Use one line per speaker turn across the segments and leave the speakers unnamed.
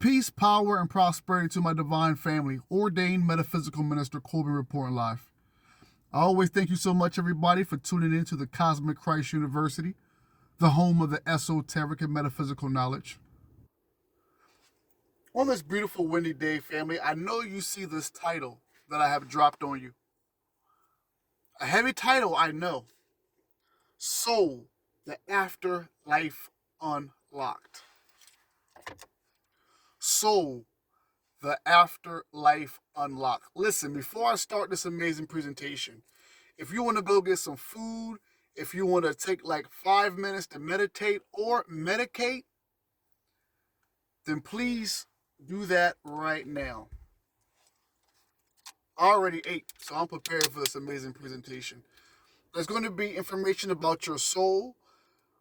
Peace, power, and prosperity to my divine family, ordained metaphysical minister Corbin reporting live. I always thank you so much, everybody, for tuning in to the Cosmic Christ University, the home of the esoteric and metaphysical knowledge. On this beautiful windy day, family, I know you see this title that I have dropped on you. A heavy title, I know. Soul, the Afterlife Unlocked. Soul, the Afterlife Unlocked. Listen, before I start this amazing presentation, if you want to go get some food, if you want to take like 5 minutes to meditate or medicate, then please do that right now. I already ate, so I'm prepared for this amazing presentation. There's going to be information about your soul.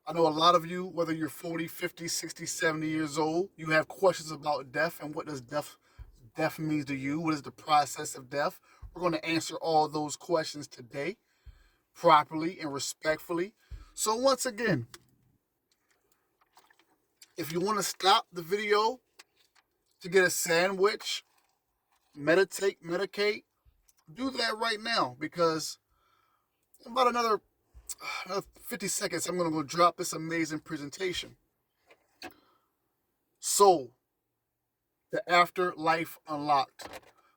I know a lot of you, whether you're 40, 50, 60, 70 years old, you have questions about death and what does death means to you? What is the process of death? We're going to answer all those questions today, properly and respectfully. So once again, if you want to stop the video to get a sandwich, medicate, do that right now, because in about another 50 seconds, I'm going to go drop this amazing presentation. Soul, the Afterlife Unlocked.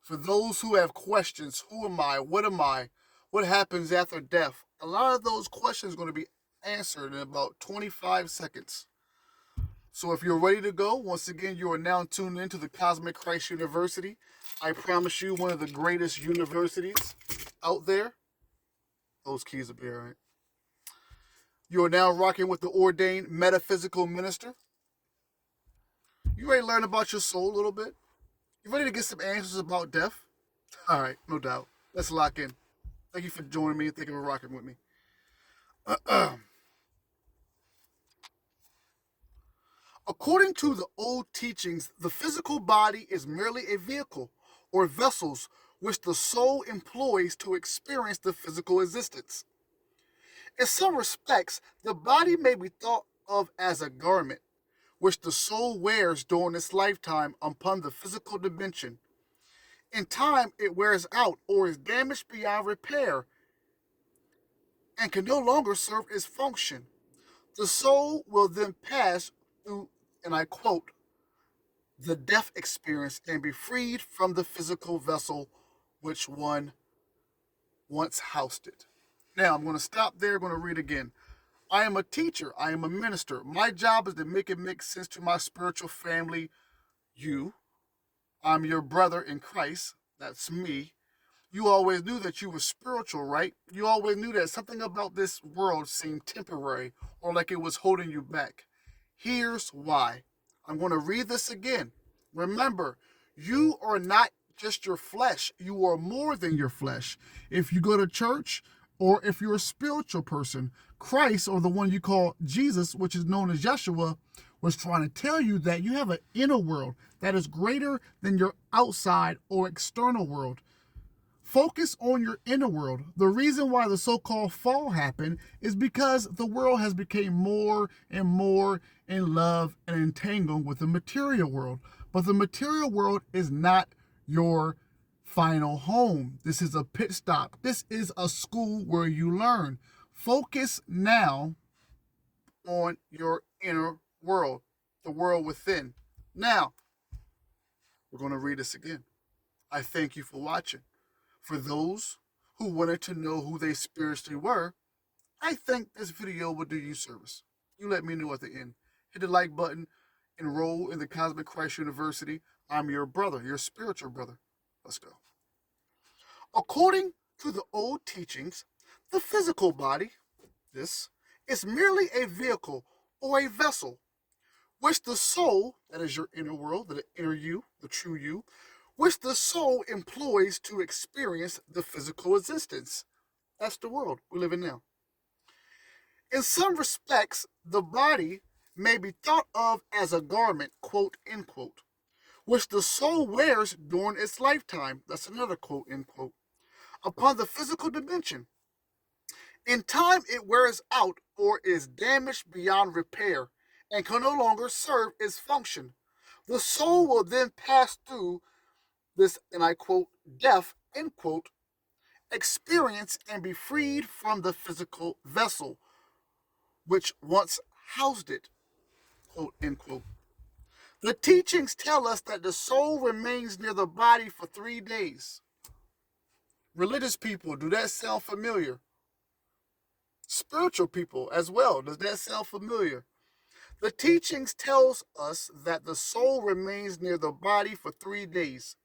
For those who have questions, who am I? What happens after death? A lot of those questions are going to be answered in about 25 seconds. So if you're ready to go, once again, you are now tuned into the Cosmic Christ University. I promise you, one of the greatest universities out there. Those keys will be all right. You are now rocking with the ordained metaphysical minister. You ready to learn about your soul a little bit? You ready to get some answers about death? All right, no doubt. Let's lock in. Thank you for joining me. Thank you for rocking with me. According to the old teachings, the physical body is merely a vehicle or vessels which the soul employs to experience the physical existence. In some respects, the body may be thought of as a garment which the soul wears during its lifetime upon the physical dimension. In time, it wears out or is damaged beyond repair and can no longer serve its function. The soul will then pass through, and I quote, the death experience and be freed from the physical vessel which one once housed it. Now, I'm going to stop there. I'm going to read again. I am a teacher. I am a minister. My job is to make it make sense to my spiritual family, you. I'm your brother in Christ. That's me. You always knew that you were spiritual, right? You always knew that something about this world seemed temporary or like it was holding you back. Here's why. I'm going to read this again. Remember, you are not just your flesh. You are more than your flesh. If you go to church or if you're a spiritual person, Christ, or the one you call Jesus, which is known as Yeshua, was trying to tell you that you have an inner world that is greater than your outside or external world. Focus on your inner world. The reason why the so-called fall happened is because the world has become more and more in love and entangled with the material world. But the material world is not your final home. This is a pit stop. This is a school where you learn. Focus now on your inner world, the world within. Now, we're going to read this again. I thank you for watching. For those who wanted to know who they spiritually were, I think this video will do you service. You let me know at the end. Hit the like button, enroll in the Cosmic Christ University. I'm your brother, your spiritual brother. Let's go. According to the old teachings, the physical body, this, is merely a vehicle or a vessel, which the soul, that is your inner world, the inner you, the true you, which the soul employs to experience the physical existence. That's the world we live in now. In some respects, the body may be thought of as a garment, quote, end quote, which the soul wears during its lifetime. That's another quote, end quote, upon the physical dimension. In time, it wears out or is damaged beyond repair and can no longer serve its function. The soul will then pass through this, and I quote, death, end quote, experience and be freed from the physical vessel which once housed it, quote, end quote. The teachings tell us that the soul remains near the body for 3 days. Religious people, do that sound familiar? Spiritual people as well, does that sound familiar? The teachings tells us that the soul remains near the body for 3 days.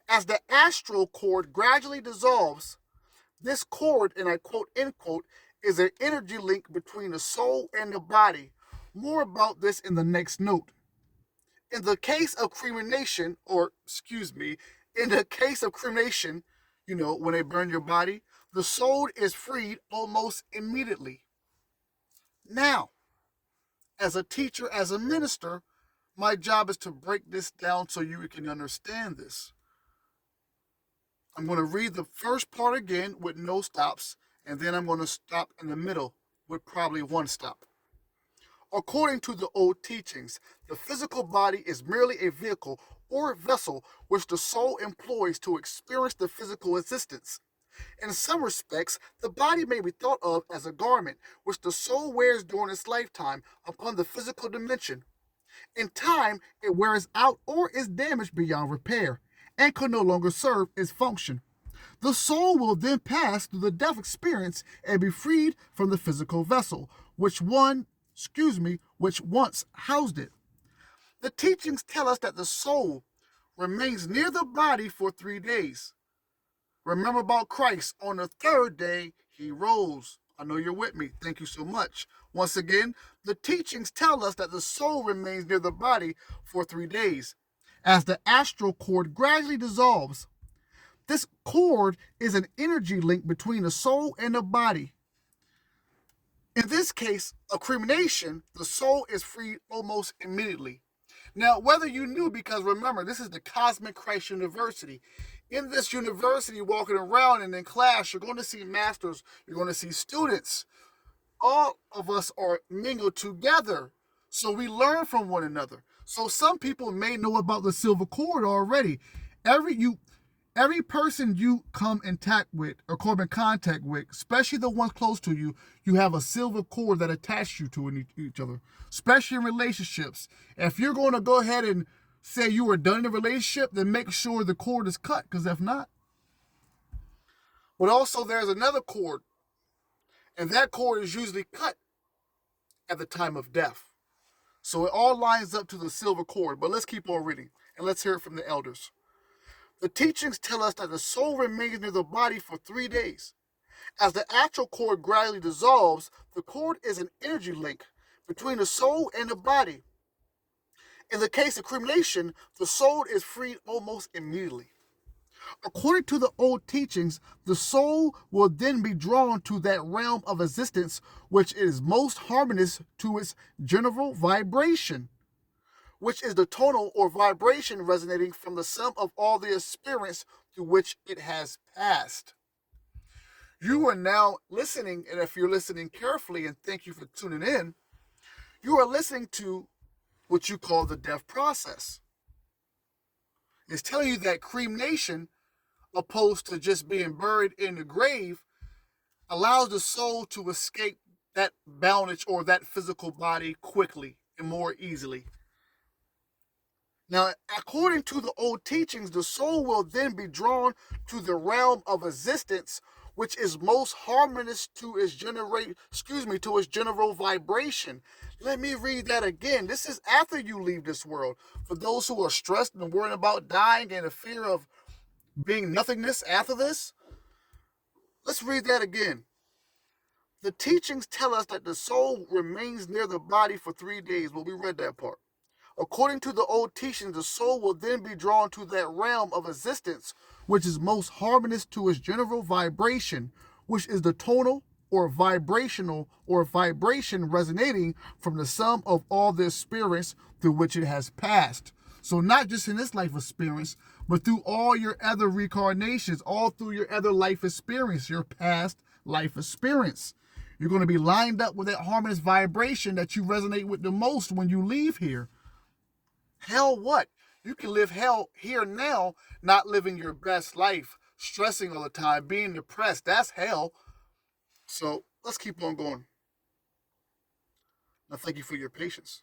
As the astral cord gradually dissolves, this cord, and I quote, end quote, is an energy link between the soul and the body. More about this in the next note. In the case of cremation, in the case of cremation, when they burn your body, the soul is freed almost immediately. Now, as a teacher, as a minister, my job is to break this down so you can understand this. I'm going to read the first part again with no stops, and then I'm going to stop in the middle with probably one stop. According to the old teachings, the physical body is merely a vehicle or vessel which the soul employs to experience the physical existence. In some respects, the body may be thought of as a garment which the soul wears during its lifetime upon the physical dimension. In time, it wears out or is damaged beyond repair and could no longer serve its function. The soul will then pass through the death experience and be freed from the physical vessel, which once housed it. The teachings tell us that the soul remains near the body for 3 days. Remember about Christ. On the third day, he rose. I know you're with me. Thank you so much. Once again, the teachings tell us that the soul remains near the body for 3 days. As the astral cord gradually dissolves, this cord is an energy link between the soul and the body. In this case, a cremation, the soul is freed almost immediately. Now, whether you knew, because remember, this is the Cosmic Christ University. In this university, walking around and in class, you're going to see masters, you're going to see students. All of us are mingled together, so we learn from one another. So some people may know about the silver cord already. Every person you come in contact with, especially the ones close to you, you have a silver cord that attaches you to each other, especially in relationships. If you're going to go ahead and say you are done in a relationship, then make sure the cord is cut, because if not. But also there's another cord, and that cord is usually cut at the time of death. So it all lines up to the silver cord. But let's keep on reading, and let's hear it from the elders. The teachings tell us that the soul remains near the body for 3 days. As the astral cord gradually dissolves, the cord is an energy link between the soul and the body. In the case of cremation, the soul is freed almost immediately. According to the old teachings, the soul will then be drawn to that realm of existence which is most harmonious to its general vibration, which is the tonal or vibration resonating from the sum of all the experience through which it has passed. You are now listening, and if you're listening carefully, and thank you for tuning in, you are listening to what you call the death process. It's telling you that cremation, opposed to just being buried in the grave, allows the soul to escape that bondage or that physical body quickly and more easily. Now, according to the old teachings, the soul will then be drawn to the realm of existence, which is most harmonious to its general vibration. Let me read that again. This is after you leave this world. For those who are stressed and worried about dying and the fear of being nothingness after this, let's read that again. The teachings tell us that the soul remains near the body for 3 days. Well, we read that part. According to the old teachings, the soul will then be drawn to that realm of existence, which is most harmonious to its general vibration, which is the tonal or vibrational or vibration resonating from the sum of all the experience through which it has passed. So not just in this life experience, but through all your other reincarnations, all through your other life experience, your past life experience. You're going to be lined up with that harmonious vibration that you resonate with the most when you leave here. Hell what? You can live hell here now, not living your best life, stressing all the time, being depressed. That's hell. So let's keep on going. Now, thank you for your patience.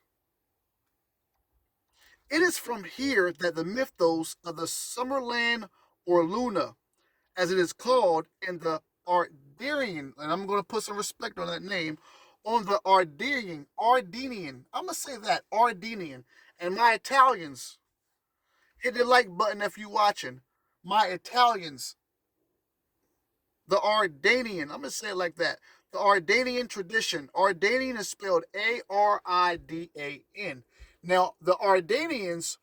It is from here that the mythos of the Summerland or Luna, as it is called in the Ardenian, and I'm going to put some respect on that name, on the Ardenian. I'm going to say that, Ardenian. And my Italians, hit the like button if you watching. My Italians, the Ardenian, I'm going to say it like that. The Ardenian tradition. Ardenian is spelled Aridan. Now, the Ardenians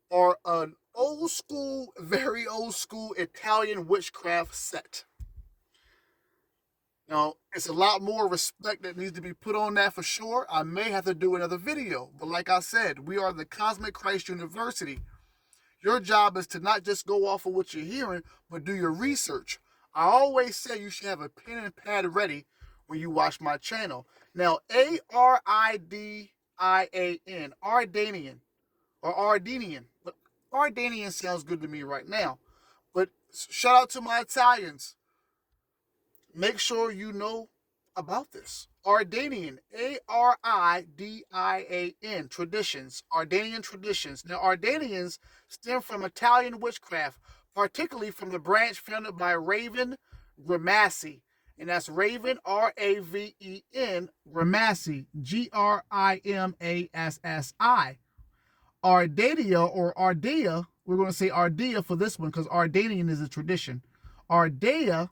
are an old school, very old school Italian witchcraft sect. Now, it's a lot more respect that needs to be put on that for sure. I may have to do another video, but like I said, we are the Cosmic Christ University. Your job is to not just go off of what you're hearing, but do your research. I always say you should have a pen and pad ready when you watch my channel. Now, Aridian, Ardenian, or Ardenian. But Ardenian sounds good to me right now. But shout out to my Italians. Make sure you know about this. Ardenian, Aridian, traditions, Ardenian traditions. Now, Ardenians stem from Italian witchcraft, particularly from the branch founded by Raven Grimassi. And that's Raven, Raven, Grimassi, Grimassi. Ardea or Ardea, we're going to say Ardea for this one because Ardenian is a tradition. Ardea,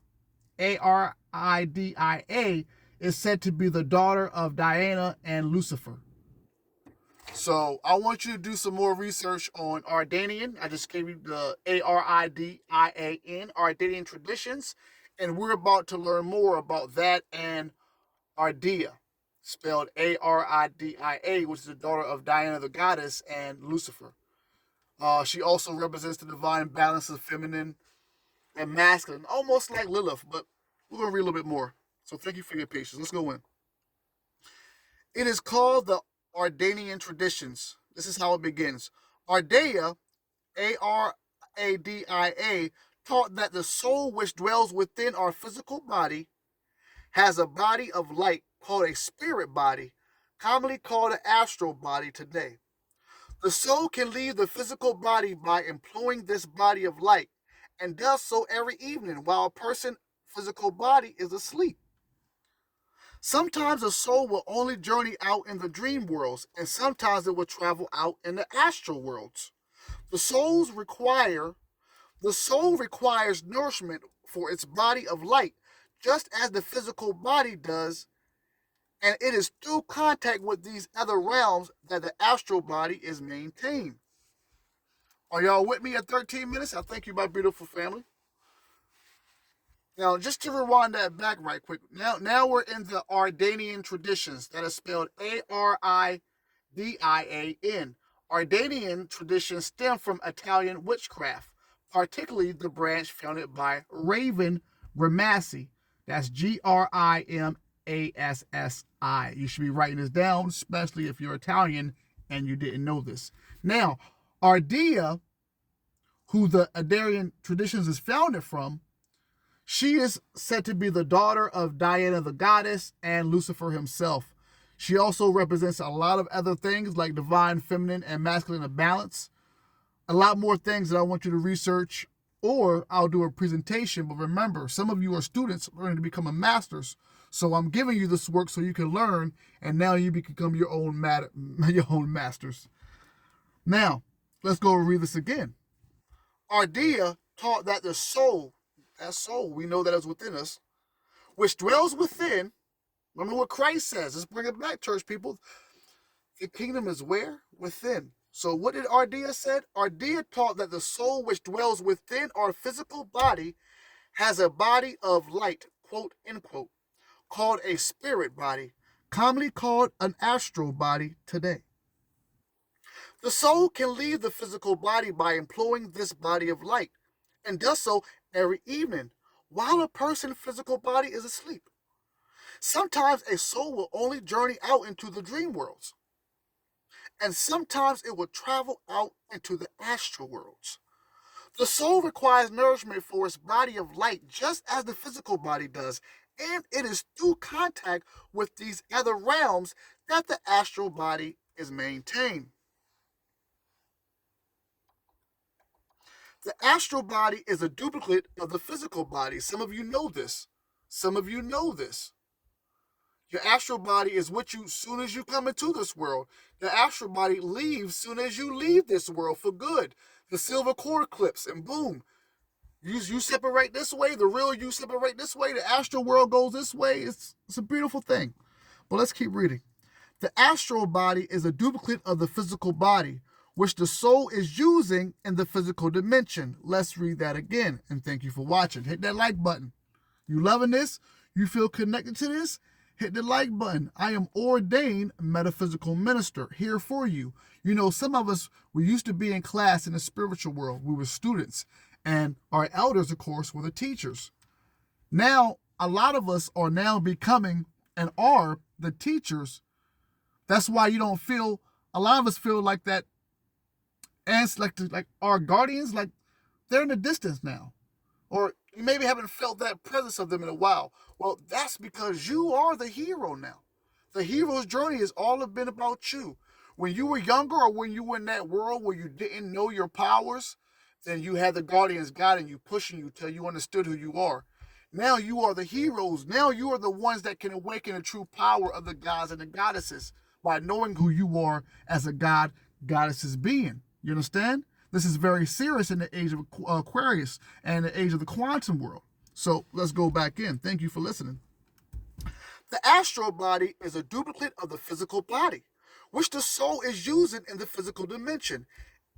Arida, is said to be the daughter of Diana and Lucifer. So I want you to do some more research on Ardenian. I just gave you the Aridian, Ardenian traditions, and we're about to learn more about that and Ardea, spelled Arida, which is the daughter of Diana the goddess and Lucifer. She also represents the divine balance of feminine and masculine, almost like Lilith, but we're going to read a little bit more. So thank you for your patience. Let's go in. It is called the Ardenian traditions. This is how it begins. Ardea, Aradia, taught that the soul which dwells within our physical body has a body of light called a spirit body, commonly called an astral body today. The soul can leave the physical body by employing this body of light and does so every evening while a person's physical body is asleep. Sometimes the soul will only journey out in the dream worlds, and sometimes it will travel out in the astral worlds. The soul requires nourishment for its body of light, just as the physical body does, and it is through contact with these other realms that the astral body is maintained. Are y'all with me at 13 minutes? I thank you, my beautiful family. Now, just to rewind that back right quick, now we're in the Ardenian traditions. That is spelled Aridian. Ardenian traditions stem from Italian witchcraft, particularly the branch founded by Raven Grimassi. That's Grimassi. You should be writing this down, especially if you're Italian and you didn't know this. Now, Ardea, who the Ardenian traditions is founded from, she is said to be the daughter of Diana the goddess and Lucifer himself. She also represents a lot of other things like divine feminine and masculine balance. A lot more things that I want you to research, or I'll do a presentation. But remember, some of you are students learning to become a master's. So I'm giving you this work so you can learn, and now you become your own masters. Now, let's go and read this again. Ardea taught that the soul, that soul, we know that is within us, which dwells within. Remember what Christ says. Let's bring it back, church people. The kingdom is where? Within. So what did Ardea said? Ardea taught that the soul which dwells within our physical body has a body of light, quote, end quote, called a spirit body, commonly called an astral body today. The soul can leave the physical body by employing this body of light, and does so every evening while a person's physical body is asleep. Sometimes a soul will only journey out into the dream worlds, and sometimes it will travel out into the astral worlds. The soul requires nourishment for its body of light just as the physical body does, and it is through contact with these other realms that the astral body is maintained. The astral body is a duplicate of the physical body. Some of you know this. Some of you know this. Your astral body is with you soon as you come into this world. The astral body leaves soon as you leave this world for good. The silver cord clips and boom. You separate this way, the real you separate this way, the astral world goes this way. It's a beautiful thing. But let's keep reading. The astral body is a duplicate of the physical body, which the soul is using in the physical dimension. Let's read that again, and thank you for watching. Hit that like button. You loving this? You feel connected to this? Hit the like button. I am ordained metaphysical minister here for you. You know, some of us, we used to be in class in the spiritual world. We were students, and our elders, of course, were the teachers. Now, a lot of us are now becoming and are the teachers. That's why you don't feel, a lot of us feel like that, and like our guardians, like they're in the distance now. Or you maybe haven't felt that presence of them in a while. Well, that's because you are the hero now. The hero's journey has all been about you. When you were younger or when you were in that world where you didn't know your powers, then you had the guardians guiding you, pushing you till you understood who you are. Now you are the heroes. Now you are the ones that can awaken the true power of the gods and the goddesses by knowing who you are as a god, goddesses being. You understand? This is very serious in the age of Aquarius and the age of the quantum world. So let's go back in. Thank you for listening. The astral body is a duplicate of the physical body, which the soul is using in the physical dimension.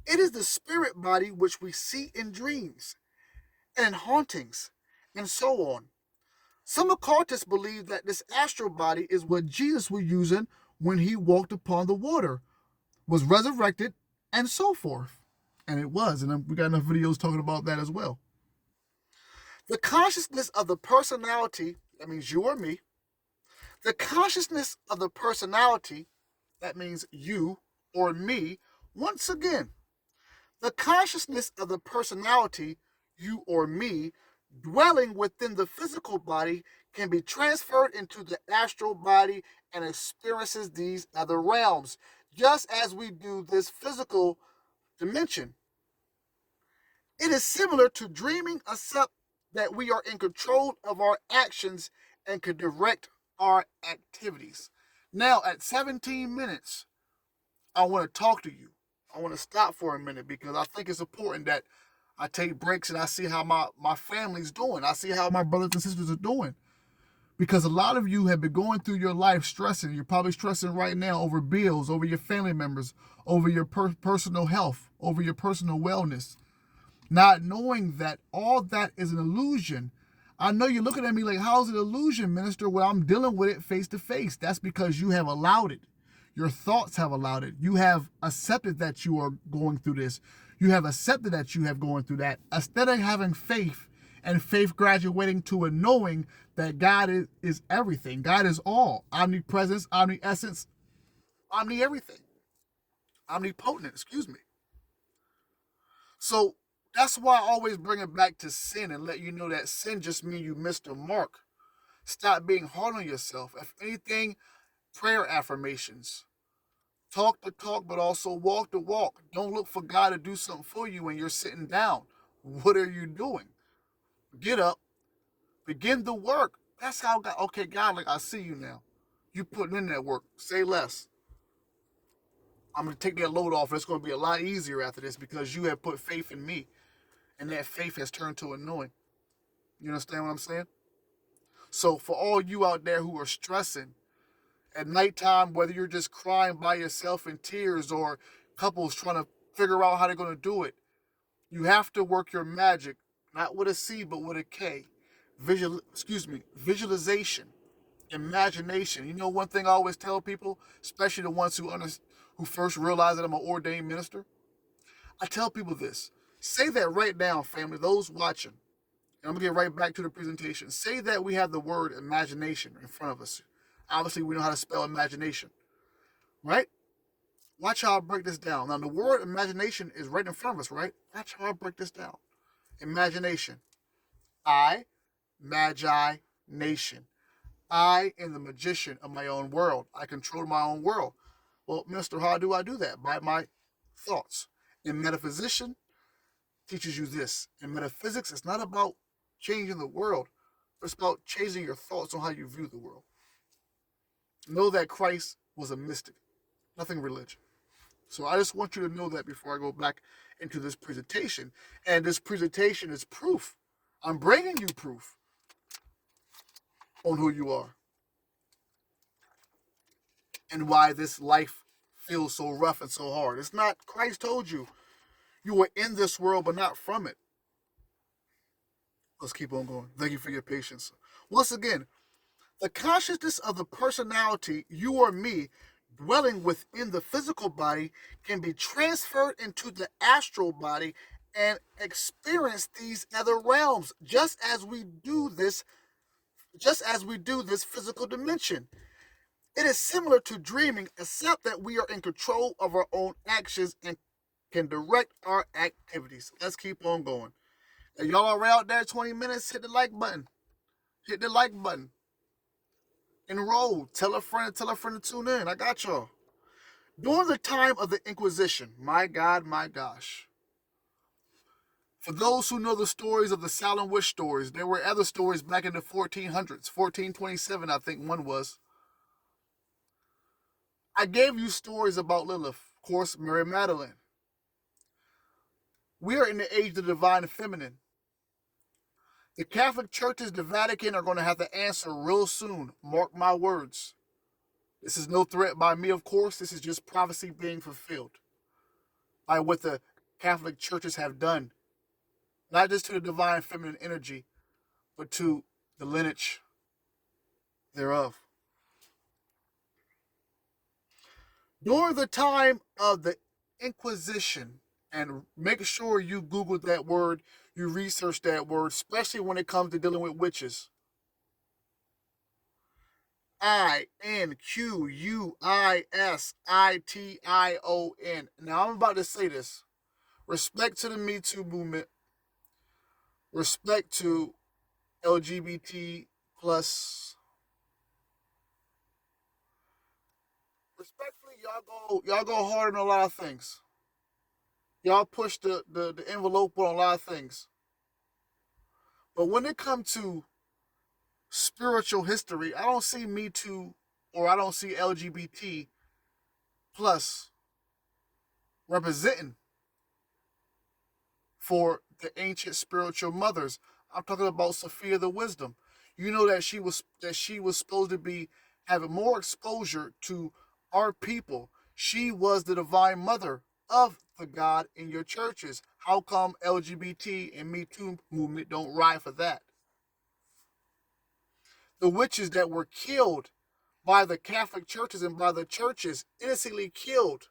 It is the spirit body which we see in dreams and in hauntings and so on. Some occultists believe that this astral body is what Jesus was using when he walked upon the water, was resurrected, and so forth. And it was, and we got enough videos talking about that as well. The consciousness of the personality, that means you or me, the consciousness of the personality, that means you or me, once again, the consciousness of the personality, you or me, dwelling within the physical body can be transferred into the astral body and experiences these other realms, just as we do this physical dimension. It is similar to dreaming, except that we are in control of our actions and can direct our activities. Now, at 17 minutes, I want to talk to you. I want to stop for a minute because I think it's important that I take breaks and I see how my family's doing. I see how my brothers and sisters are doing. Because a lot of you have been going through your life stressing. You're probably stressing right now over bills, over your family members, over your personal health, over your personal wellness. Not knowing that all that is an illusion. I know you're looking at me like, how's it an illusion, minister? Well, I'm dealing with it face to face. That's because you have allowed it. Your thoughts have allowed it. You have accepted that you are going through this. You have accepted that you have going through that. Instead of having faith and faith graduating to a knowing that God is everything. God is all. Omnipresence, omni-essence, omni-everything. Omnipotent, excuse me. So that's why I always bring it back to sin and let you know that sin just means you missed the mark. Stop being hard on yourself. If anything, prayer affirmations. Talk the talk, but also walk the walk. Don't look for God to do something for you when you're sitting down. What are you doing? Get up. Begin the work. That's how God, okay, God, like I see you now. You putting in that work. Say less. I'm going to take that load off. It's going to be a lot easier after this because you have put faith in me. And that faith has turned to a knowing. You understand what I'm saying? So for all you out there who are stressing, at nighttime, whether you're just crying by yourself in tears or couples trying to figure out how they're going to do it, you have to work your magic, not with a C, but with a K. Visualization, imagination. You know one thing I always tell people, especially the ones who first realize that I'm an ordained minister? I tell people this. Say that right now, family, those watching. And I'm going to get right back to the presentation. Say that we have the word imagination in front of us. Obviously, we know how to spell imagination, right? Watch how I break this down. Now, the word imagination is right in front of us, right? Watch how I break this down. Imagination. I, magi, nation. I am the magician of my own world. I control my own world. Well, Minister, how do I do that? By my thoughts. In metaphysician teaches you this. In metaphysics, it's not about changing the world. It's about changing your thoughts on how you view the world. Know that Christ was a mystic, nothing religion. So I just want you to know that before I go back into this presentation. And this presentation is proof. I'm bringing you proof on who you are and why this life feels so rough and so hard. It's not, Christ told you, you were in this world, but not from it. Let's keep on going. Thank you for your patience. Once again, the consciousness of the personality, you or me, dwelling within the physical body can be transferred into the astral body and experience these other realms just as we do this physical dimension. It is similar to dreaming, except that we are in control of our own actions and can direct our activities. Let's keep on going. Now, y'all are out there 20 minutes, hit the like button. Hit the like button. Enroll. Tell a friend to tune in. I got y'all. During the time of the Inquisition, my God, my gosh. For those who know the stories of the Salem witch stories, there were other stories back in the 1400s. 1427, I think one was. I gave you stories about Lilith, of course, Mary Magdalene. We are in the age of the divine feminine. The Catholic churches, the Vatican, are going to have to answer real soon. Mark my words. This is no threat by me, of course. This is just prophecy being fulfilled by what the Catholic churches have done, not just to the divine feminine energy, but to the lineage thereof. During the time of the Inquisition, and make sure you Google that word, you research that word, especially when it comes to dealing with witches. INQUISITION. Now I'm about to say this. Respect to the Me Too movement. Respect to LGBT plus. Respectfully, y'all go hard on a lot of things. Y'all push the envelope on a lot of things. But when it comes to spiritual history, I don't see Me Too or I don't see LGBT plus representing for the ancient spiritual mothers. I'm talking about Sophia the Wisdom. You know that she was supposed to be having more exposure to our people. She was the divine mother of the God in your churches. How come LGBT and Me Too movement don't ride for that? The witches that were killed by the Catholic churches and by the churches, innocently killed.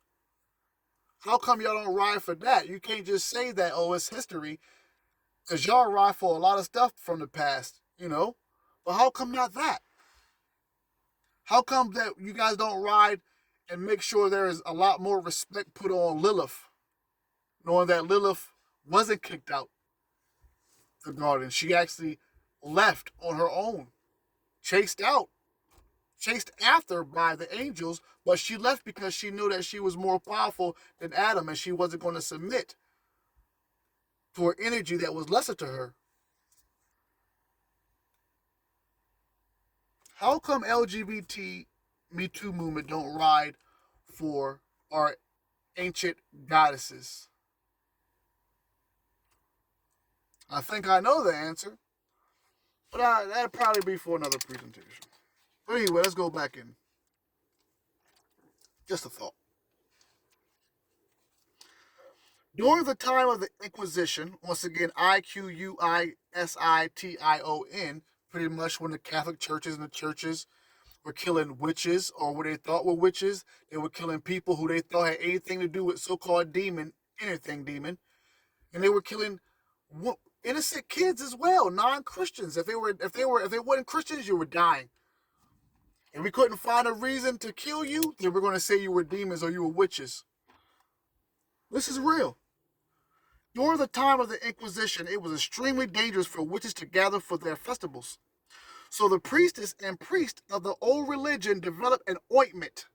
How come y'all don't ride for that? You can't just say that, oh, it's history, because y'all ride for a lot of stuff from the past, you know? But how come not that? How come that you guys don't ride and make sure there is a lot more respect put on Lilith, knowing that Lilith wasn't kicked out the garden? She actually left on her own, chased after by the angels, but she left because she knew that she was more powerful than Adam and she wasn't going to submit to an energy that was lesser to her. How come LGBT Me Too movement don't ride for our ancient goddesses? I think I know the answer, but that'll probably be for another presentation. But anyway, let's go back in. Just a thought. During the time of the Inquisition, once again, IQUISITION, pretty much when the Catholic churches and the churches were killing witches or what they thought were witches, they were killing people who they thought had anything to do with so-called demon, anything demon, and they were killing innocent kids as well, non-Christians. If they weren't Christians, you were dying. If we couldn't find a reason to kill you, then we're going to say you were demons or you were witches. This is real. During the time of the Inquisition, it was extremely dangerous for witches to gather for their festivals. So the priestess and priest of the old religion developed an ointment.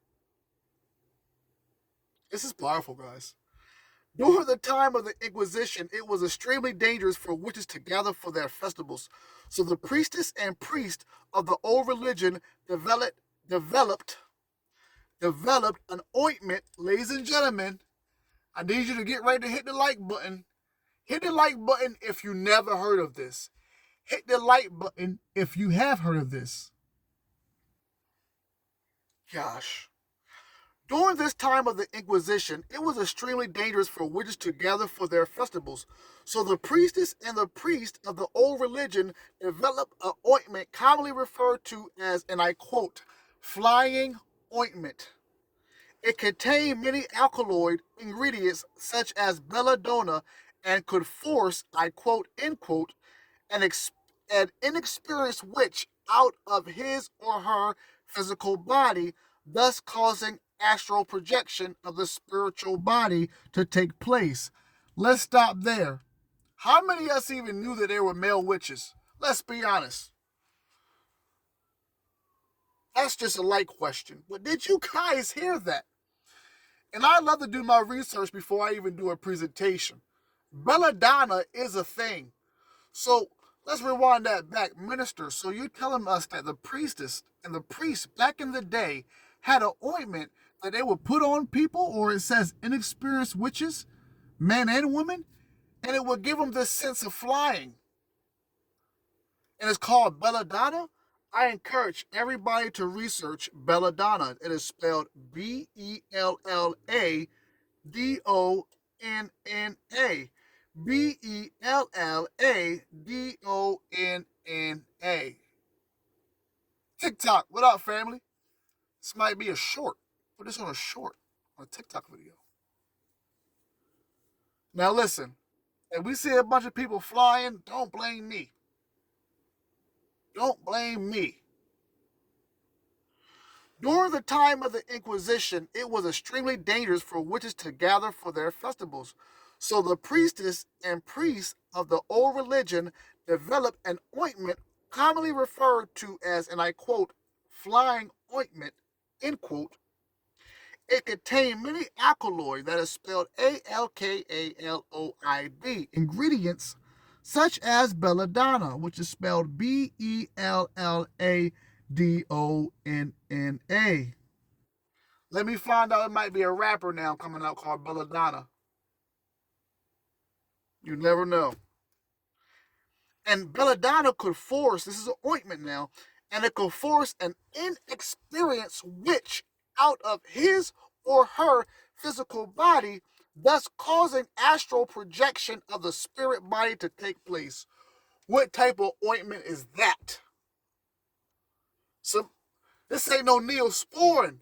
This is powerful, guys. During the time of the Inquisition, it was extremely dangerous for witches to gather for their festivals. So the priestess and priest of the old religion developed an ointment. Ladies and gentlemen, I need you to get ready to hit the like button. Hit the like button if you never heard of this. Hit the like button if you have heard of this. Gosh. During this time of the Inquisition, it was extremely dangerous for witches to gather for their festivals. So the priestess and the priest of the old religion developed an ointment commonly referred to as, and I quote, flying ointment. It contained many alkaloid ingredients such as belladonna and could force, I quote, end quote, an inexperienced witch out of his or her physical body, thus causing astral projection of the spiritual body to take place. Let's stop there. How many of us even knew that there were male witches? Let's be honest. That's just a light question. But did you guys hear that? And I love to do my research before I even do a presentation. Belladonna is a thing. So let's rewind that back. Minister, so you're telling us that the priestess and the priest back in the day had an ointment that they would put on people, or it says inexperienced witches, men and women, and it would give them this sense of flying. And it's called belladonna. I encourage everybody to research belladonna. It is spelled Belladonna. Belladonna. TikTok, what up, family? This might be a short. Put this on a short, on a TikTok video. Now listen, if we see a bunch of people flying, don't blame me. Don't blame me. During the time of the Inquisition, it was extremely dangerous for witches to gather for their festivals. So the priestess and priests of the old religion developed an ointment commonly referred to as, and I quote, flying ointment, end quote. It contained many alkaloid, that is spelled Alkaloid, ingredients such as belladonna, which is spelled Belladonna. Let me find out, it might be a rapper now coming out called Belladonna. You never know. And belladonna could force, this is an ointment now, and it could force an inexperienced witch out of his or her physical body, thus causing astral projection of the spirit body to take place. What type of ointment is that? So, this ain't no Neosporin.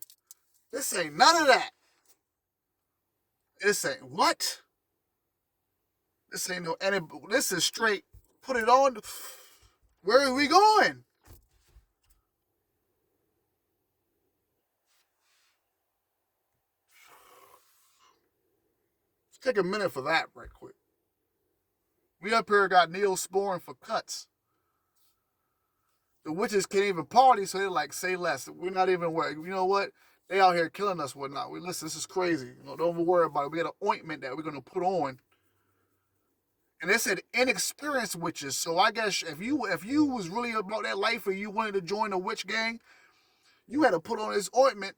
This ain't none of that. This ain't what? This ain't no, and this is straight, put it on. Where are we going? Let's take a minute for that right quick. We up here got Neosporin for cuts. The witches can't even party, so they're like, say less. We're not even worried. You know what? They out here killing us, whatnot. Listen, this is crazy. Don't worry about it. We got an ointment that we're gonna put on. And they said inexperienced witches. So I guess if you was really about that life or you wanted to join a witch gang, you had to put on this ointment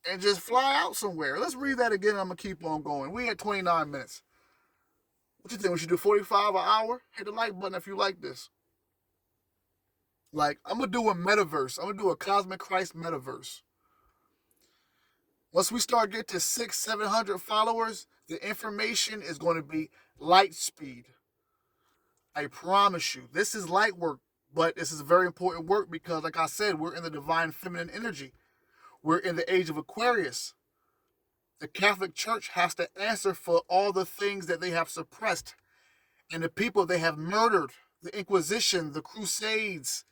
and just fly out somewhere. Let's read that again. I'm gonna keep on going. We at 29 minutes. What you think? We should do 45 an hour? Hit the like button if you like this. Like, I'm gonna do a metaverse. I'm gonna do a Cosmic Christ metaverse. Once we start getting to 600-700 followers, the information is going to be light speed. I promise you. This is light work, but this is very important work because, like I said, we're in the divine feminine energy. We're in the age of Aquarius. The Catholic Church has to answer for all the things that they have suppressed and the people they have murdered, the Inquisition, the Crusades,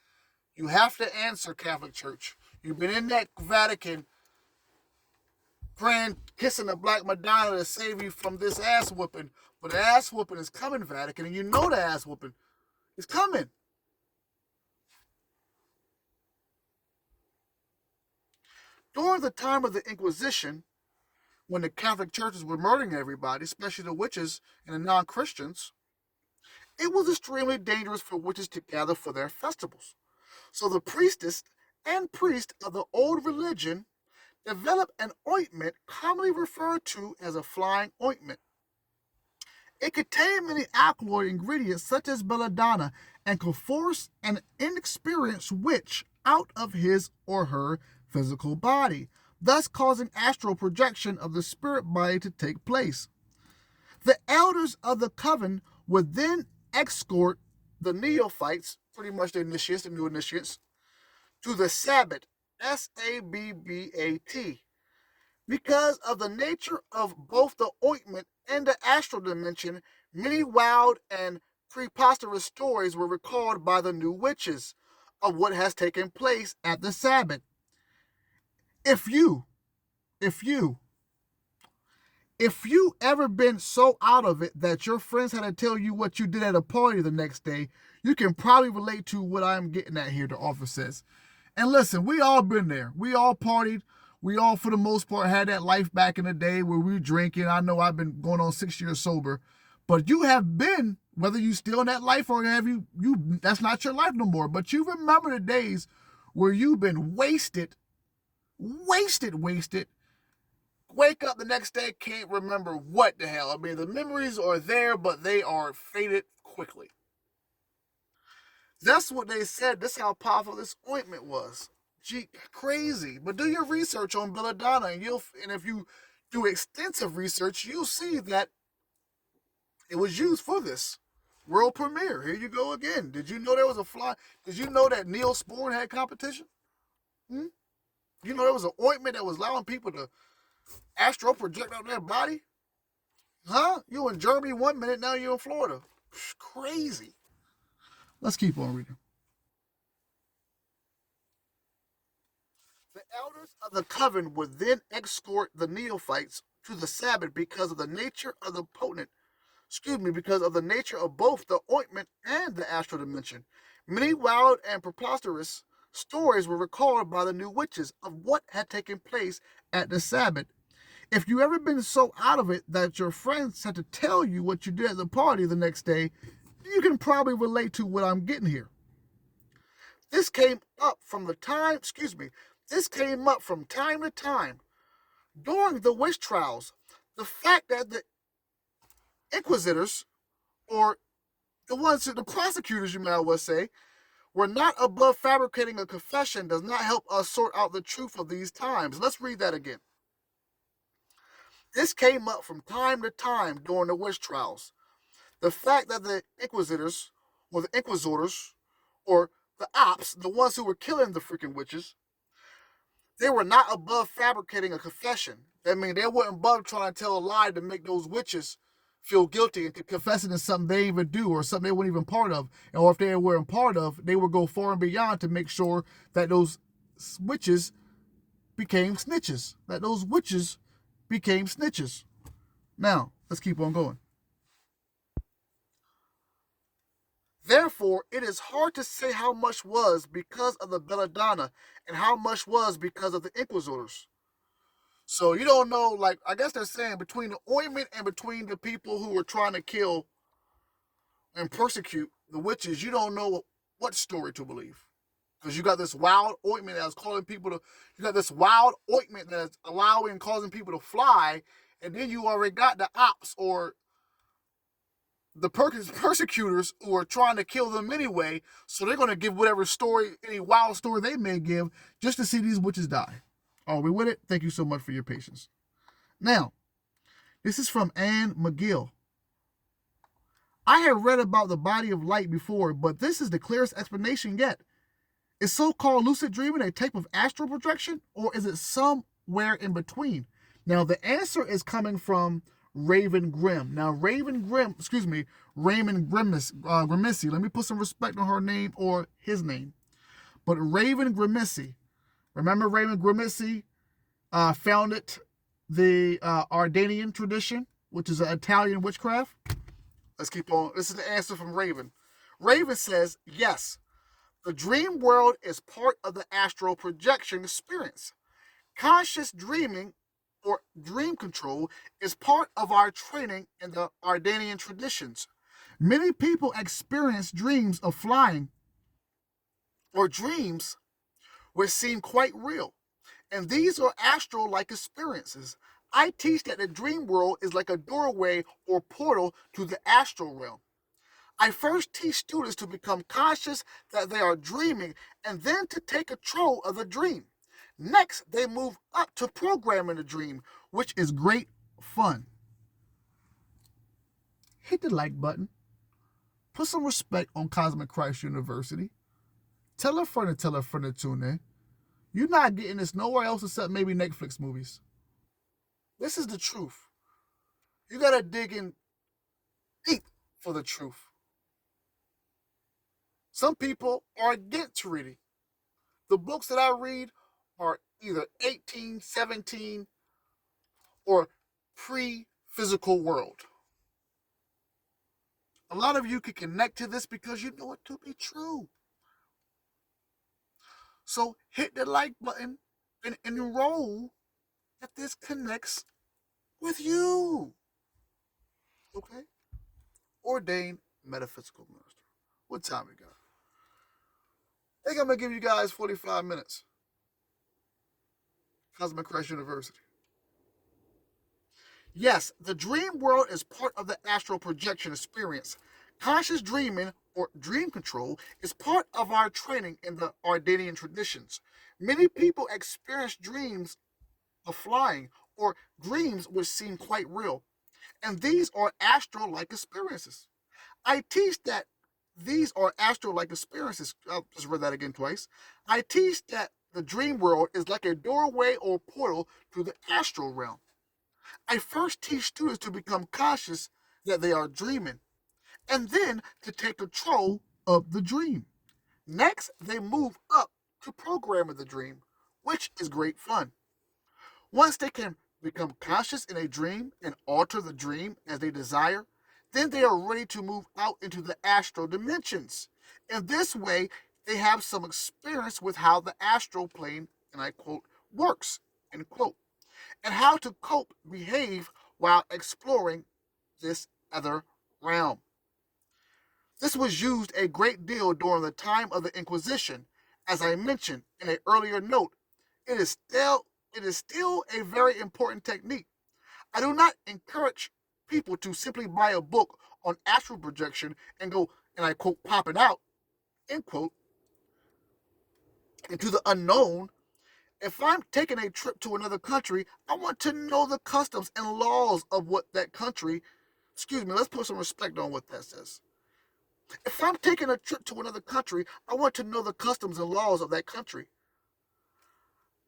You have to answer, Catholic Church. You've been in that Vatican praying, kissing the Black Madonna to save you from this ass whooping. But the ass whooping is coming, Vatican, and you know the ass whooping is coming. During the time of the Inquisition, when the Catholic churches were murdering everybody, especially the witches and the non-Christians, it was extremely dangerous for witches to gather for their festivals. So the priestess and priest of the old religion developed an ointment commonly referred to as a flying ointment. It contained many alkaloid ingredients such as belladonna and could force an inexperienced witch out of his or her physical body, thus causing astral projection of the spirit body to take place. The elders of the coven would then escort the neophytes, pretty much the initiates, the new initiates, to the Sabbat, Sabbat. Because of the nature of both the ointment and the astral dimension, many wild and preposterous stories were recalled by the new witches of what has taken place at the Sabbat. If you, if you, if you ever been so out of it that your friends had to tell you what you did at a party the next day, you can probably relate to what I'm getting at here, the author says. And listen, we all been there. We all partied. We all, for the most part, had that life back in the day where we were drinking. I know I've been going on 6 years sober. But you have been, whether you still in that life or have you that's not your life no more. But you remember the days where you've been wasted. Wake up the next day, can't remember what the hell. I mean, the memories are there, but they are faded quickly. That's what they said. That's how powerful this ointment was. Gee, crazy. But do your research on belladonna, and if you do extensive research, you'll see that it was used for this world premiere. Here you go again. Did you know there was a fly? Did you know that Neosporin had competition? You know there was an ointment that was allowing people to astral project out their body? Huh? You in Germany 1 minute, now you're in Florida. Crazy. Let's keep on reading. The elders of the coven would then escort the neophytes to the Sabbath because of the nature of the because of the nature of both the ointment and the astral dimension. Many wild and preposterous stories were recalled by the new witches of what had taken place at the Sabbath. If you ever been so out of it that your friends had to tell you what you did at the party the next day, you can probably relate to what I'm getting here. This came up from time to time during the witch trials. The fact that the inquisitors, or the prosecutors, you might well say, were not above fabricating a confession does not help us sort out the truth of these times. Let's read that again. This came up from time to time during the witch trials. The fact that the inquisitors, or the inquisitors, or the ops, the ones who were killing the freaking witches, they were not above fabricating a confession. I mean, they weren't above trying to tell a lie to make those witches feel guilty and confessing to something they didn't even do or something they weren't even part of. Or if they weren't part of, they would go far and beyond to make sure that those witches became snitches. Now, let's keep on going. Therefore, it is hard to say how much was because of the belladonna and how much was because of the inquisitors. So you don't know, like, I guess they're saying between the ointment and between the people who were trying to kill and persecute the witches, you don't know what story to believe. Because you got this wild ointment that's causing people to, you got this wild ointment that's allowing and causing people to fly, and then you already got the ops or the persecutors who are trying to kill them anyway, so they're going to give whatever story, any wild story they may give, just to see these witches die. Are we with it? Thank you so much for your patience. Now, this is from Anne McGill. I have read about the body of light before, but this is the clearest explanation yet. Is so-called lucid dreaming a type of astral projection, or is it somewhere in between? Now, the answer is coming from Raymond Grimm. Now, Raymond Grimsey, let me put some respect on her name or his name. But Raven Grimisi, remember Raven Grimisi founded the Ardanian tradition, which is an Italian witchcraft. Let's keep on. This is the answer from Raven. Raven says, yes, the dream world is part of the astral projection experience. Conscious dreaming or dream control is part of our training in the Ardanian traditions. Many people experience dreams of flying or dreams which seem quite real, and these are astral like experiences. I teach that the dream world is like a doorway or portal to the astral realm. I first teach students to become conscious that they are dreaming and then to take control of the dream. Next, they move up to programming the dream, which is great fun. Hit the like button. Put some respect on Cosmic Christ University. Tell a friend to tune in. You're not getting this nowhere else except maybe Netflix movies. This is the truth. You gotta dig in deep for the truth. Some people are against reading. The books that I read are either 18, 17, or pre-physical world. A lot of you can connect to this because you know it to be true. So hit the like button and enroll if this connects with you. Okay? Ordained metaphysical minister. What time we got? I think I'm going to give you guys 45 minutes. Cosmic Christ University. Yes, the dream world is part of the astral projection experience. Conscious dreaming or dream control is part of our training in the Ardanian traditions. Many people experience dreams of flying or dreams which seem quite real, and these are astral like experiences. I teach that these are astral like experiences. I'll just read that again twice. I teach that the dream world is like a doorway or portal to the astral realm. I first teach students to become conscious that they are dreaming, and then to take control of the dream. Next, they move up to programming the dream, which is great fun. Once they can become conscious in a dream and alter the dream as they desire, then they are ready to move out into the astral dimensions. In this way, they have some experience with how the astral plane, and I quote, works, end quote, and how to cope, behave while exploring this other realm. This was used a great deal during the time of the Inquisition. As I mentioned in an earlier note, it is still a very important technique. I do not encourage people to simply buy a book on astral projection and go, and I quote, pop it out, end quote, into the unknown. If I'm taking a trip to another country, I want to know the customs and laws of what that country, excuse me, let's put some respect on what that says. If I'm taking a trip to another country, I want to know the customs and laws of that country,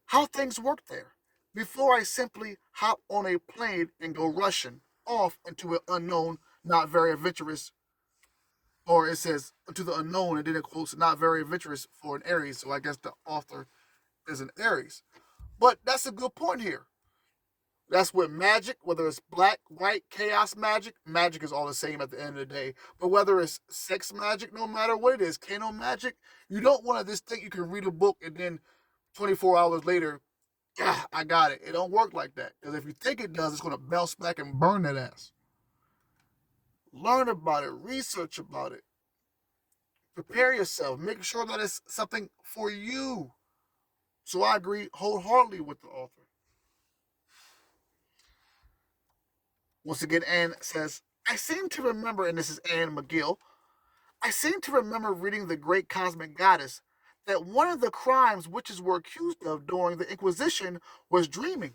how things work there, before I simply hop on a plane and go rushing off into an unknown, not very adventurous, or it says to the unknown, and then it quotes not very adventurous for an Aries. So I guess the author is an Aries. But that's a good point here. That's with magic, whether it's black, white, chaos magic is all the same at the end of the day. But whether it's sex magic, no matter what it is, Kano magic, you don't want to just think you can read a book and then 24 hours later, yeah, I got it. It don't work like that. Because if you think it does, it's going to bounce back and burn that ass. Learn about it, research about it, prepare yourself, make sure that it's something for you. So I agree wholeheartedly with the author. Once again, Anne says, I seem to remember, and this is Anne McGill, I seem to remember reading The Great Cosmic Goddess that one of the crimes witches were accused of during the Inquisition was dreaming.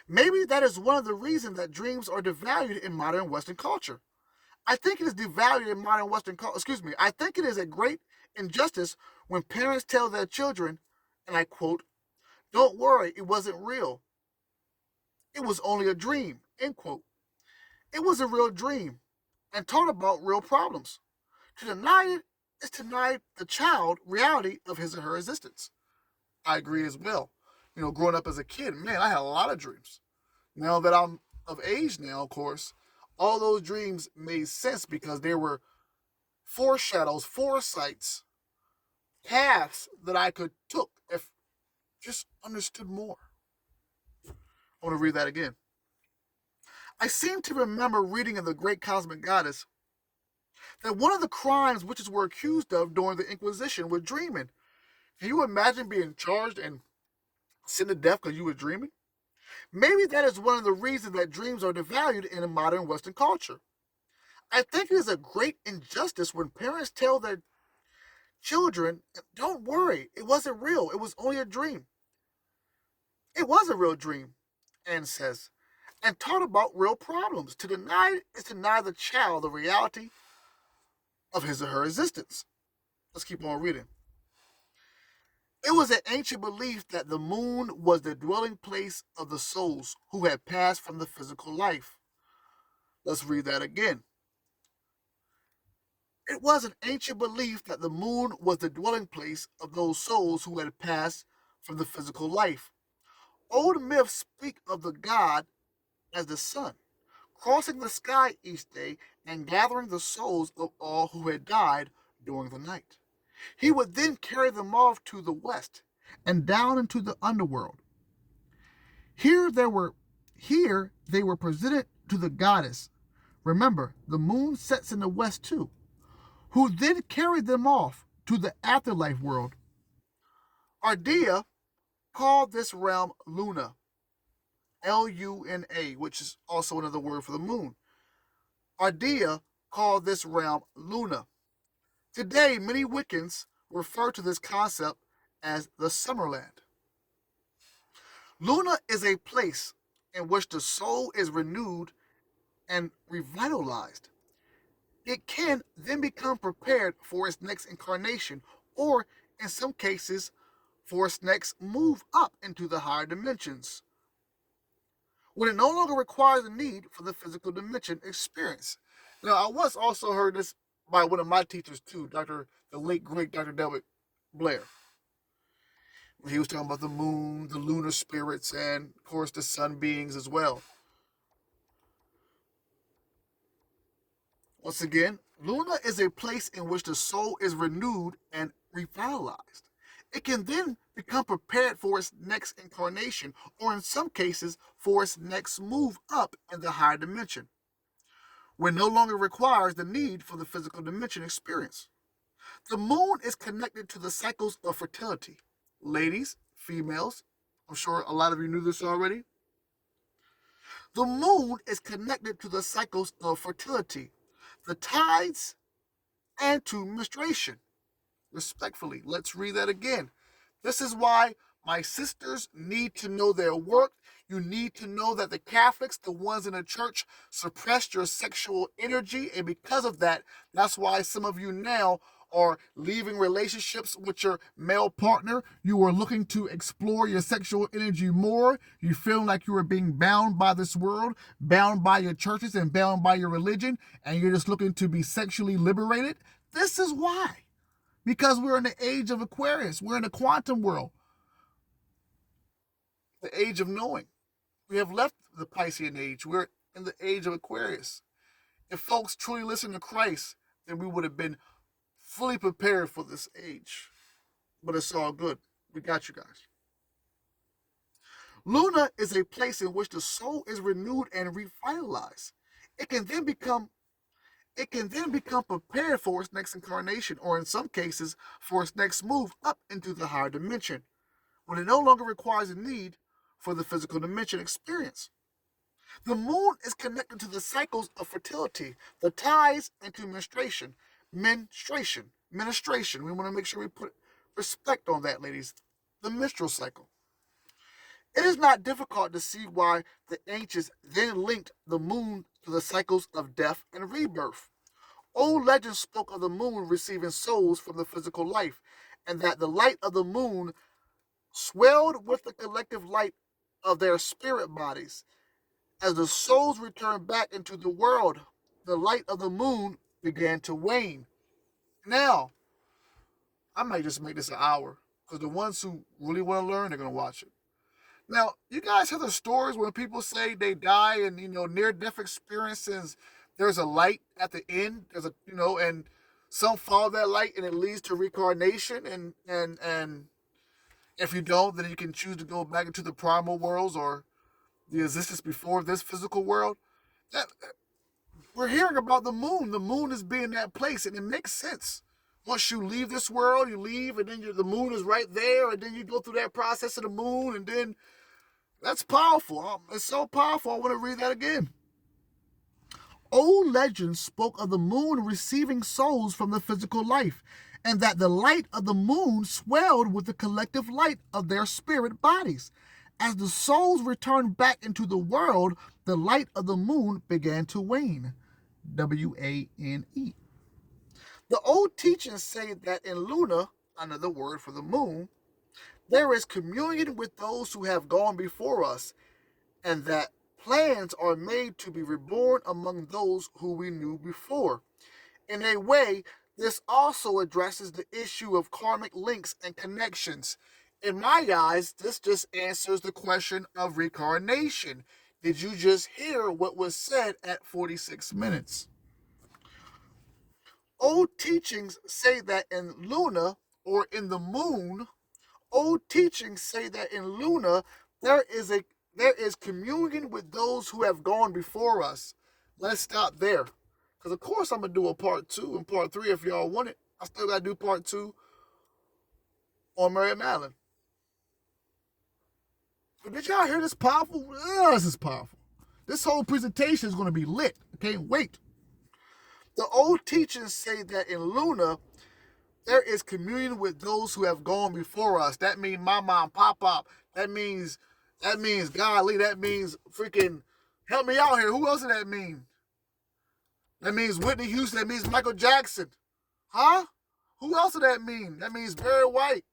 Maybe that is one of the reasons that dreams are devalued in modern Western culture. I think it is devalued in modern Western culture. Excuse me. I think it is a great injustice when parents tell their children, and I quote, don't worry, it wasn't real. It was only a dream, end quote. It was a real dream and taught about real problems. To deny it is to deny the child reality of his or her existence. I agree as well. Growing up as a kid, man, I had a lot of dreams. Now that I'm of age now, of course, all those dreams made sense because they were foreshadows, foresights, paths that I could took if just understood more. I want to read that again. I seem to remember reading in The Great Cosmic Goddess that one of the crimes witches were accused of during the Inquisition was dreaming. Can you imagine being charged and sent to death because you were dreaming? Maybe that is one of the reasons that dreams are devalued in a modern Western culture. I think it is a great injustice when parents tell their children, don't worry, it wasn't real, it was only a dream. It was a real dream, Anne says, and taught about real problems. To deny is to deny the child the reality of his or her existence. Let's keep on reading. It was an ancient belief that the moon was the dwelling place of the souls who had passed from the physical life. Let's read that again. It was an ancient belief that the moon was the dwelling place of those souls who had passed from the physical life. Old myths speak of the god as the sun, crossing the sky each day and gathering the souls of all who had died during the night. He would then carry them off to the west and down into the underworld. Here they were here they were presented to the goddess. Remember, the moon sets in the west too, who then carried them off to the afterlife world. Ardea called this realm Luna, Luna, which is also another word for the moon. Ardea called this realm Luna. Today, many Wiccans refer to this concept as the Summerland. Luna is a place in which the soul is renewed and revitalized. It can then become prepared for its next incarnation, or in some cases, for its next move up into the higher dimensions, when it no longer requires the need for the physical dimension experience. Now, I once also heard this by one of my teachers too, the late great Dr. Delbert Blair. He was talking about the moon, the lunar spirits, and of course the sun beings as well. Once again, Luna is a place in which the soul is renewed and revitalized. It can then become prepared for its next incarnation, or in some cases, for its next move up in the higher dimension, when no longer requires the need for the physical dimension experience. The moon is connected to the cycles of fertility. Ladies, females, I'm sure a lot of you knew this already. The moon is connected to the cycles of fertility, the tides, and to menstruation. Respectfully, let's read that again. This is why my sisters need to know their work. You need to know that the Catholics, the ones in the church, suppressed your sexual energy. And because of that, that's why some of you now are leaving relationships with your male partner. You are looking to explore your sexual energy more. You feel like you are being bound by this world, bound by your churches, and bound by your religion, and you're just looking to be sexually liberated. This is why. Because we're in the age of Aquarius. We're in the quantum world, the age of knowing. We have left the Piscean age. We're in the age of Aquarius. If folks truly listen to Christ, then we would have been fully prepared for this age. But it's all good. We got you guys. Luna is a place in which the soul is renewed and revitalized. It can then become prepared for its next incarnation, or in some cases, for its next move up into the higher dimension, when it no longer requires a need for the physical dimension experience. The moon is connected to the cycles of fertility, the tides, and to menstruation. Menstruation. We want to make sure we put respect on that, ladies. The menstrual cycle. It is not difficult to see why the ancients then linked the moon to the cycles of death and rebirth. Old legends spoke of the moon receiving souls from the physical life, and that the light of the moon swelled with the collective light of their spirit bodies. As the souls returned back into the world, the light of the moon began to wane. Now, I might just make this an hour because the ones who really want to learn, they're gonna watch it. Now, you guys hear the stories when people say they die and near death experiences. There's a light at the end. There's a and some follow that light and it leads to reincarnation. And if you don't, then you can choose to go back into the primal worlds or the existence before this physical world. That we're hearing about the moon. The moon is being that place, and it makes sense. Once you leave this world, you leave, and then the moon is right there, and then you go through that process of the moon, and then that's powerful. It's so powerful. I want to read that again. Old legends spoke of the moon receiving souls from the physical life, and that the light of the moon swelled with the collective light of their spirit bodies. As the souls returned back into the world, the light of the moon began to wane. Wane. The old teachings say that in Luna, another word for the moon, there is communion with those who have gone before us, and that plans are made to be reborn among those who we knew before. In a way, this also addresses the issue of karmic links and connections. In my eyes, this just answers the question of reincarnation. Did you just hear what was said at 46 minutes? Old teachings say that in Luna or in the moon, old teachings say that in Luna there is communion with those who have gone before us. Let's stop there. Because of course I'm gonna do a part 2 and part 3 if y'all want it. I still gotta do part 2 on Mary Mallon. But did y'all hear this powerful? This is powerful. This whole presentation is gonna be lit. I can't wait. The old teachings say that in Luna there is communion with those who have gone before us. That means Mama and Pop. That means Golly. That means freaking help me out here. Who else does that mean? That means Whitney Houston. That means Michael Jackson. Huh? Who else does that mean? That means Barry White.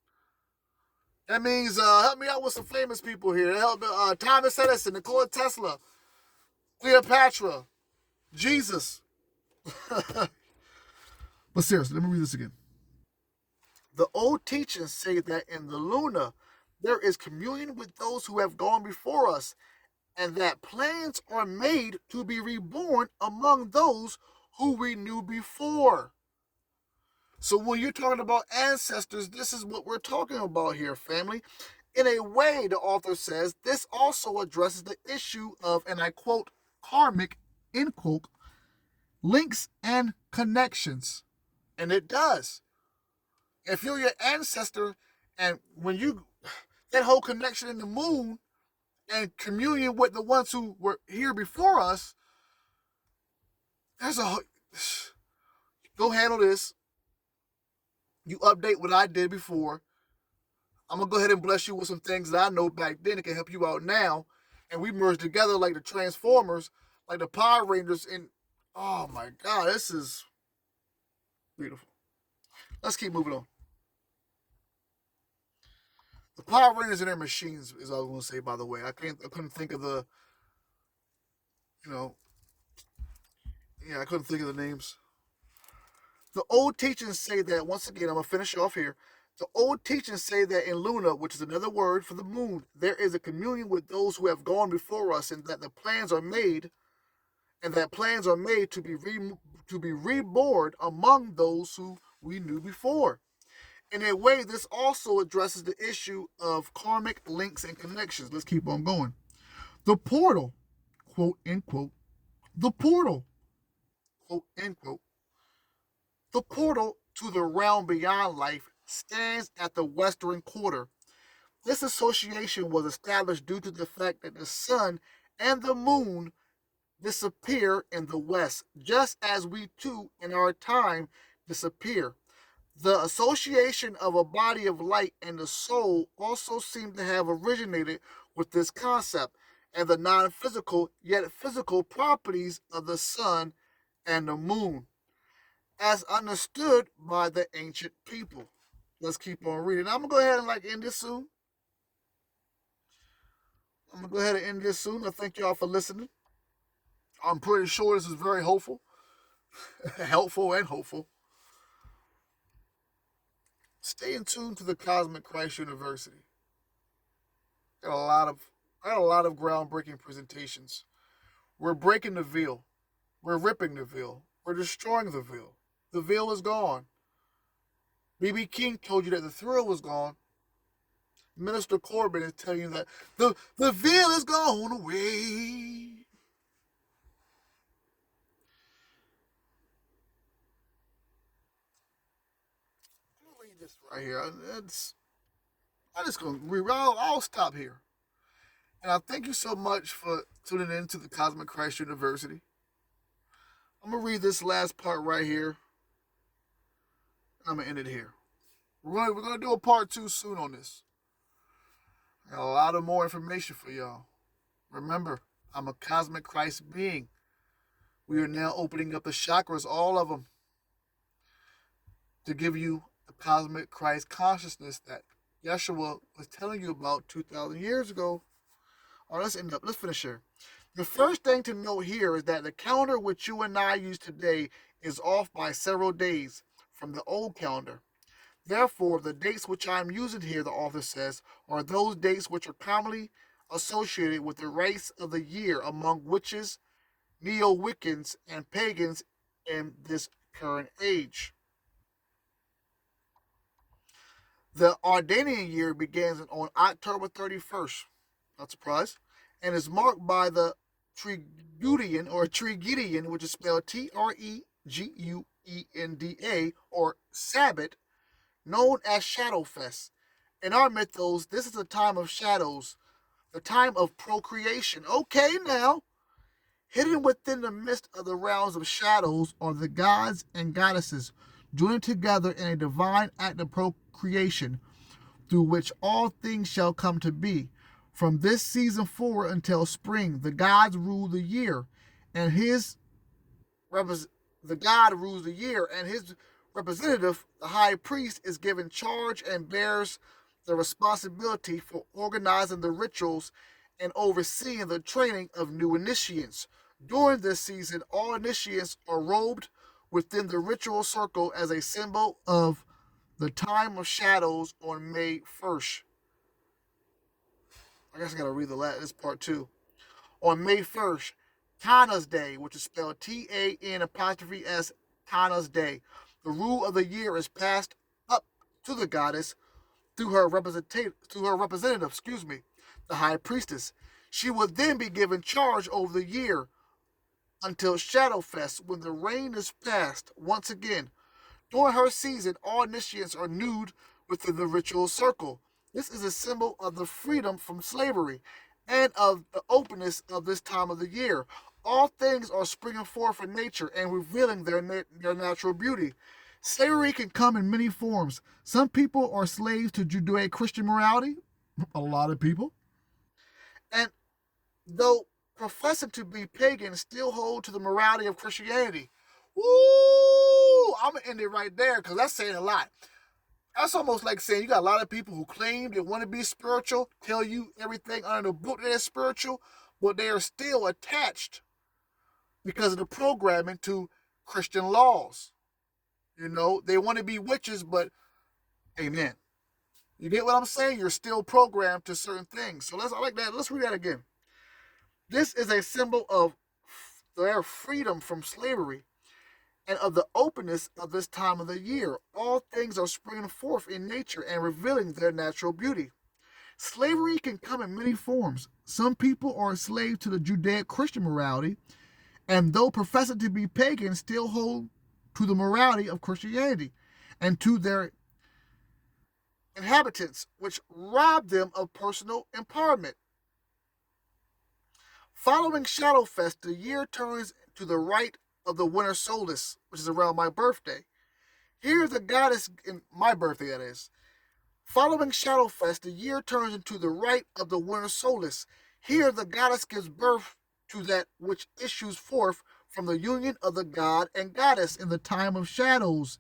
That means help me out with some famous people here. Help Thomas Edison, Nikola Tesla, Cleopatra, Jesus. But seriously, let me read this again. The old teachings say that in the Luna, there is communion with those who have gone before us, and that plans are made to be reborn among those who we knew before. So when you're talking about ancestors, this is what we're talking about here, family. In a way, the author says, this also addresses the issue of, and I quote, karmic, end quote, links and connections. And it does. If you're your ancestor, and when you, that whole connection in the moon and communion with the ones who were here before us, there's a, go handle this. You update what I did before. I'm going to go ahead and bless you with some things that I know back then that can help you out now. And we merge together like the Transformers, like the Power Rangers. And oh my God, this is beautiful. Let's keep moving on. The Power Rangers and their machines is all I was going to say, by the way. I couldn't think of the, you know, I couldn't think of the names. The old teachings say that, once again, I'm going to finish off here. The old teachings say that in Luna, which is another word for the moon, there is a communion with those who have gone before us, and that the plans are made, to be reborn among those who we knew before. In a way, this also addresses the issue of karmic links and connections. Let's keep on going. The portal, quote, end quote, the portal, quote, end quote, the portal to the realm beyond life stands at the western quarter. This association was established due to the fact that the sun and the moon disappear in the west, just as we too in our time disappear. The association of a body of light and the soul also seem to have originated with this concept and the non physical yet physical properties of the sun and the moon, as understood by the ancient people. Let's keep on reading. I'm gonna go ahead and end this soon. I thank y'all for listening. I'm pretty sure this is very hopeful, helpful and hopeful. Stay in tune to the Cosmic Christ University. Got a lot of got a lot of groundbreaking presentations. We're breaking the veil. We're ripping the veil. We're destroying the veil. The veil is gone. B.B. King told you that the thrill was gone. Minister Corbin is telling you that the veil is gone away. I'm gonna read this right here. I'm just gonna read. I'll stop here. And I thank you so much for tuning in to the Cosmic Christ University. I'm gonna read this last part right here. And I'm gonna end it here. We're gonna do a part two soon on this. I got a lot of more information for y'all. Remember, I'm a cosmic Christ being. We are now opening up the chakras, all of them, to give you the cosmic Christ consciousness that Yeshua was telling you about 2,000 years ago. All right, let's finish here. The first thing to note here is that the calendar which you and I use today is off by several days from the old calendar. Therefore, the dates which I am using here, the author says, are those dates which are commonly associated with the race of the year among witches, neo-Wiccans, and pagans in this current age. The Ardanian year begins on October 31st, not surprised, and is marked by the Trigedean, which is spelled Treguenda, or Sabbath, known as Shadowfest. In our mythos, this is a time of shadows, the time of procreation. Okay, now, hidden within the midst of the realms of shadows are the gods and goddesses, joining together in a divine act of procreation, through which all things shall come to be. From this season forward until spring, the gods rule the year, and the God rules the year, and his representative, the high priest, is given charge and bears the responsibility for organizing the rituals and overseeing the training of new initiates. During this season, all initiates are robed within the ritual circle as a symbol of the time of shadows on May 1st. I guess I gotta read this part too. On May 1st, Tana's Day, which is spelled Tan''S, Tana's Day. The rule of the year is passed up to the goddess through her representative, the high priestess. She will then be given charge over the year until Shadowfest, when the rain is past once again. During her season, all initiates are nude within the ritual circle. This is a symbol of the freedom from slavery and of the openness of this time of the year. All things are springing forth in nature and revealing their natural beauty. Slavery can come in many forms. Some people are slaves to Judeo-Christian morality, a lot of people, and though professing to be pagan, still hold to the morality of Christianity. Woo! I'm gonna end it right there because that's saying a lot. That's almost like saying you got a lot of people who claim they want to be spiritual, tell you everything under the book that is spiritual, but they are still attached because of the programming to Christian laws. You know, they want to be witches, but amen. You get what I'm saying? You're still programmed to certain things. So I like that. Let's read that again. This is a symbol of their freedom from slavery and of the openness of this time of the year. All things are springing forth in nature and revealing their natural beauty. Slavery can come in many forms. Some people are enslaved to the Judeo-Christian morality, and though professing to be pagan, still hold to the morality of Christianity and to their inhabitants, which rob them of personal empowerment. Following Shadowfest, the year turns to the right of the winter solstice, which is around my birthday. Here the goddess, in my birthday that is. Following Shadowfest, the year turns into the right of the winter solstice. Here the goddess gives birth to that which issues forth from the union of the god and goddess in the time of shadows.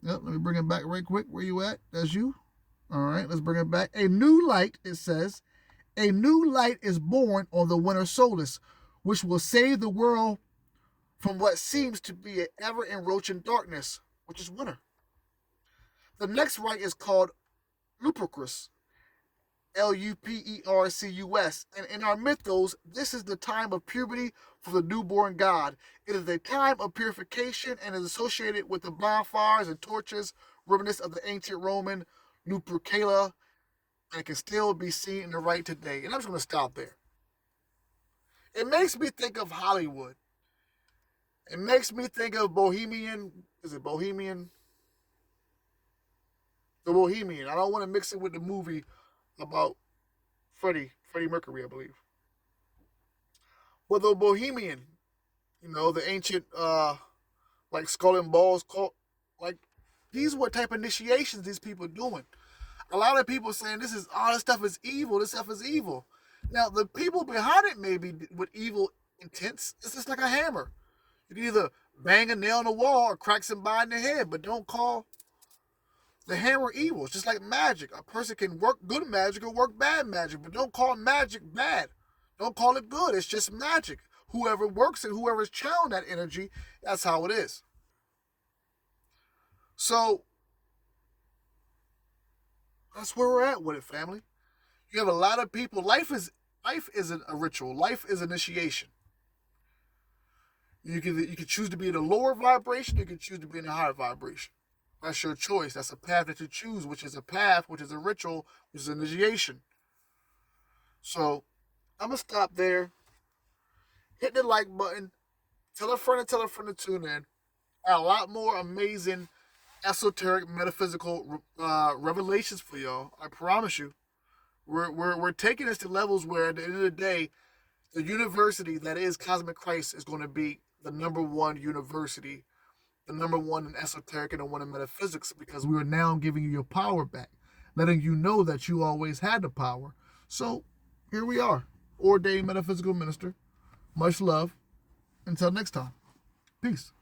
Yep, let me bring it back right quick. Where you at? That's you. All right, let's bring it back. A new light, it says, a new light is born on the winter solstice, which will save the world from what seems to be an ever-encroaching darkness, which is winter. The next rite is called Lupercus, Lupercus. And in our mythos, this is the time of puberty for the newborn god. It is a time of purification and is associated with the bonfires and torches, reminiscent of the ancient Roman Lupercalia, and can still be seen in the rite today. And I'm just going to stop there. It makes me think of Hollywood. It makes me think of Bohemian. Is it Bohemian? The Bohemian. I don't want to mix it with the movie about Freddie Mercury, I believe. But the Bohemian, the ancient like skull and balls cult, like these what type of initiations these people doing. A lot of people saying this stuff is evil, this stuff is evil. Now the people behind it may be with evil intents. It's just like a hammer. You can either bang a nail on the wall or crack somebody in the head, but don't call the hammer evil. It's just like magic. A person can work good magic or work bad magic, but don't call magic bad. Don't call it good. It's just magic. Whoever works it, whoever's channeling that energy, that's how it is. So that's where we're at with it, family. You have a lot of people. Life isn't a ritual. Life is initiation. You can choose to be in a lower vibration. You can choose to be in a higher vibration. That's your choice. That's a path that you choose, which is a path, which is a ritual, which is initiation. So I'm gonna stop there. Hit the like button. Tell a friend to tune in. A lot more amazing esoteric metaphysical revelations for y'all. I promise you. We're taking this to levels where at the end of the day, the university that is Cosmic Christ is going to be the number one university, the number one in esoteric and the one in metaphysics, because we are now giving you your power back, letting you know that you always had the power. So here we are, ordained metaphysical minister. Much love. Until next time. Peace.